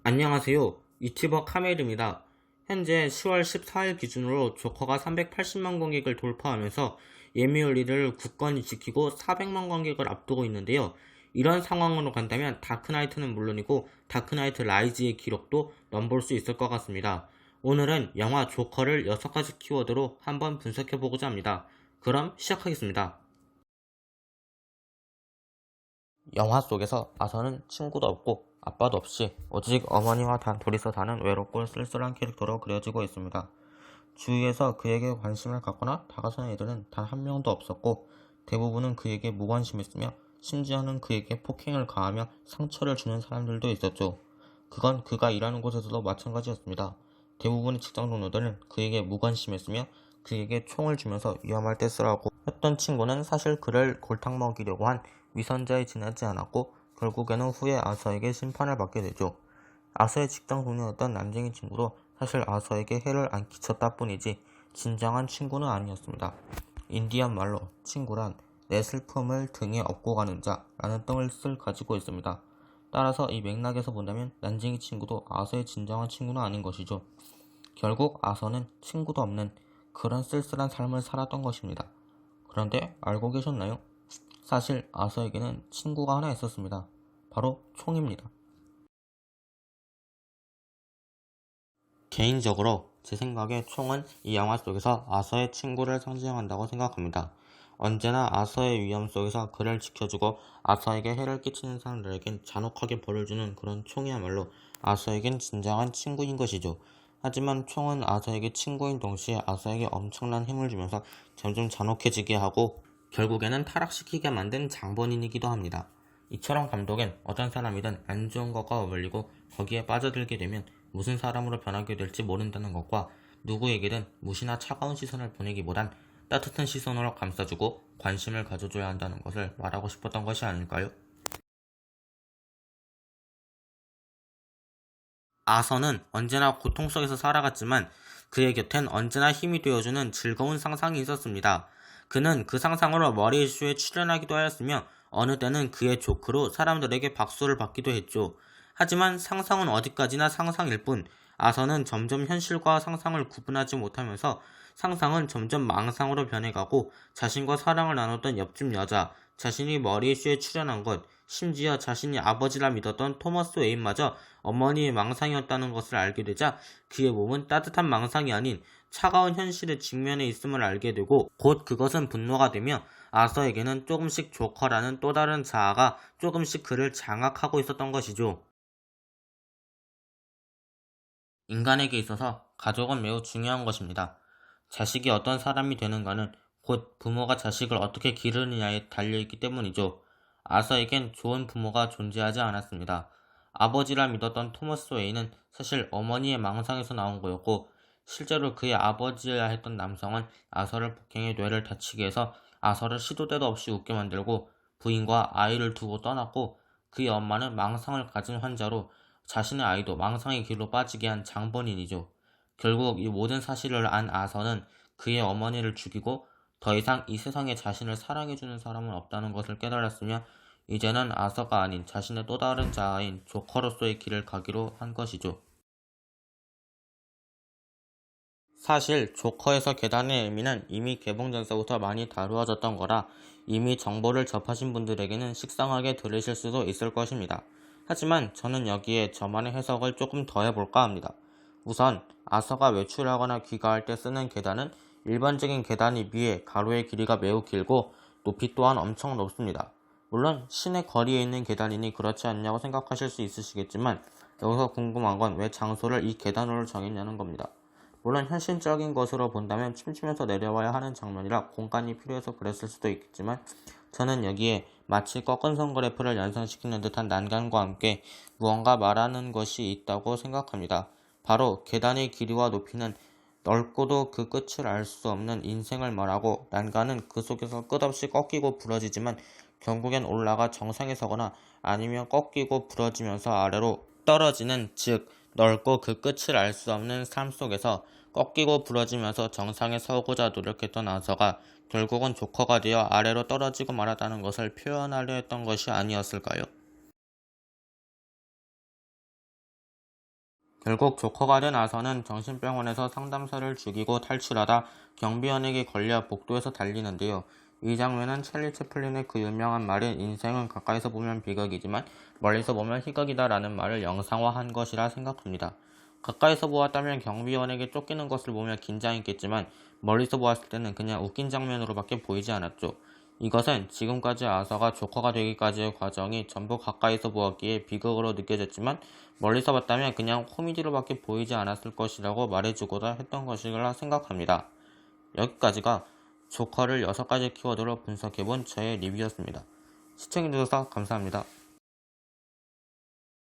안녕하세요. 유튜버 카멜입니다. 현재 10월 14일 기준으로 조커가 380만 관객을 돌파하면서 예매율 1위를 굳건히 지키고 400만 관객을 앞두고 있는데요. 이런 상황으로 간다면 다크나이트는 물론이고 다크나이트 라이즈의 기록도 넘볼 수 있을 것 같습니다. 오늘은 영화 조커를 6가지 키워드로 한번 분석해보고자 합니다. 그럼 시작하겠습니다. 영화 속에서 아서는 친구도 없고 아빠도 없이 오직 어머니와 둘이서 사는 외롭고 쓸쓸한 캐릭터로 그려지고 있습니다. 주위에서 그에게 관심을 갖거나 다가서는 이들은 단 한 명도 없었고 대부분은 그에게 무관심했으며 심지어는 그에게 폭행을 가하며 상처를 주는 사람들도 있었죠. 그건 그가 일하는 곳에서도 마찬가지였습니다. 대부분의 직장 동료들은 그에게 무관심했으며 그에게 총을 주면서 위험할 때 쓰라고 했던 친구는 사실 그를 골탕 먹이려고 한 위선자에 지나지 않았고 결국에는 후에 아서에게 심판을 받게 되죠. 아서의 직장 동료였던 난쟁이 친구도 사실 아서에게 해를 안 끼쳤다 뿐이지 진정한 친구는 아니었습니다. 인디안 말로 친구란 내 슬픔을 등에 업고 가는 자라는 뜻을 가지고 있습니다. 따라서 이 맥락에서 본다면 난쟁이 친구도 아서의 진정한 친구는 아닌 것이죠. 결국 아서는 친구도 없는 그런 쓸쓸한 삶을 살았던 것입니다. 그런데 알고 계셨나요? 사실 아서에게는 친구가 하나 있었습니다. 바로 총입니다. 개인적으로 제 생각에 총은 이 영화 속에서 아서의 친구를 상징한다고 생각합니다. 언제나 아서의 위험 속에서 그를 지켜주고 아서에게 해를 끼치는 사람들에겐 잔혹하게 벌을 주는 그런 총이야말로 아서에겐 진정한 친구인 것이죠. 하지만 총은 아서에게 친구인 동시에 아서에게 엄청난 힘을 주면서 점점 잔혹해지게 하고 결국에는 타락시키게 만든 장본인이기도 합니다. 이처럼 감독은 어떤 사람이든 안 좋은 것과 어울리고 거기에 빠져들게 되면 무슨 사람으로 변하게 될지 모른다는 것과 누구에게든 무시나 차가운 시선을 보내기보단 따뜻한 시선으로 감싸주고 관심을 가져줘야 한다는 것을 말하고 싶었던 것이 아닐까요? 아서는 언제나 고통 속에서 살아갔지만 그의 곁엔 언제나 힘이 되어주는 즐거운 상상이 있었습니다. 그는 그 상상으로 머리 이슈에 출연하기도 하였으며 어느 때는 그의 조크로 사람들에게 박수를 받기도 했죠. 하지만 상상은 어디까지나 상상일 뿐 아서는 점점 현실과 상상을 구분하지 못하면서 상상은 점점 망상으로 변해가고 자신과 사랑을 나눴던 옆집 여자, 자신이 머리 이슈에 출연한 것, 심지어 자신이 아버지라 믿었던 토머스 웨인마저 어머니의 망상이었다는 것을 알게 되자 그의 몸은 따뜻한 망상이 아닌 차가운 현실의 직면에 있음을 알게 되고 곧 그것은 분노가 되며 아서에게는 조금씩 조커라는 또 다른 자아가 조금씩 그를 장악하고 있었던 것이죠. 인간에게 있어서 가족은 매우 중요한 것입니다. 자식이 어떤 사람이 되는가는 곧 부모가 자식을 어떻게 기르느냐에 달려있기 때문이죠. 아서에겐 좋은 부모가 존재하지 않았습니다. 아버지라 믿었던 토머스 웨이는 사실 어머니의 망상에서 나온 거였고 실제로 그의 아버지여야 했던 남성은 아서를 폭행해 뇌를 다치게 해서 아서를 시도 때도 없이 웃게 만들고 부인과 아이를 두고 떠났고 그의 엄마는 망상을 가진 환자로 자신의 아이도 망상의 길로 빠지게 한 장본인이죠. 결국 이 모든 사실을 안 아서는 그의 어머니를 죽이고 더 이상 이 세상에 자신을 사랑해주는 사람은 없다는 것을 깨달았으며 이제는 아서가 아닌 자신의 또 다른 자아인 조커로서의 길을 가기로 한 것이죠. 사실 조커에서 계단의 의미는 이미 개봉 전서부터 많이 다루어졌던 거라 이미 정보를 접하신 분들에게는 식상하게 들으실 수도 있을 것입니다. 하지만 저는 여기에 저만의 해석을 조금 더 해볼까 합니다. 우선 아서가 외출하거나 귀가할 때 쓰는 계단은 일반적인 계단에 비해 가로의 길이가 매우 길고 높이 또한 엄청 높습니다. 물론 시내 거리에 있는 계단이니 그렇지 않냐고 생각하실 수 있으시겠지만 여기서 궁금한 건 왜 장소를 이 계단으로 정했냐는 겁니다. 물론 현실적인 것으로 본다면 춤추면서 내려와야 하는 장면이라 공간이 필요해서 그랬을 수도 있겠지만 저는 여기에 마치 꺾은 선 그래프를 연상시키는 듯한 난간과 함께 무언가 말하는 것이 있다고 생각합니다. 바로 계단의 길이와 높이는 넓고도 그 끝을 알 수 없는 인생을 말하고 난간은 그 속에서 끝없이 꺾이고 부러지지만 결국엔 올라가 정상에 서거나 아니면 꺾이고 부러지면서 아래로 떨어지는 즉 넓고 그 끝을 알 수 없는 삶 속에서 꺾이고 부러지면서 정상에 서고자 노력했던 아서가 결국은 조커가 되어 아래로 떨어지고 말았다는 것을 표현하려 했던 것이 아니었을까요? 결국 조커가 된 아서는 정신병원에서 상담사를 죽이고 탈출하다 경비원에게 걸려 복도에서 달리는데요. 이 장면은 찰리 채플린의 그 유명한 말인 인생은 가까이서 보면 비극이지만 멀리서 보면 희극이다 라는 말을 영상화한 것이라 생각합니다. 가까이서 보았다면 경비원에게 쫓기는 것을 보며 긴장했겠지만 멀리서 보았을 때는 그냥 웃긴 장면으로밖에 보이지 않았죠. 이것은 지금까지 아서가 조커가 되기까지의 과정이 전부 가까이서 보았기에 비극으로 느껴졌지만 멀리서 봤다면 그냥 코미디로밖에 보이지 않았을 것이라고 말해주고자 했던 것이라 생각합니다. 여기까지가 조커를 6가지 키워드로 분석해본 저의 리뷰였습니다. 시청해주셔서 감사합니다.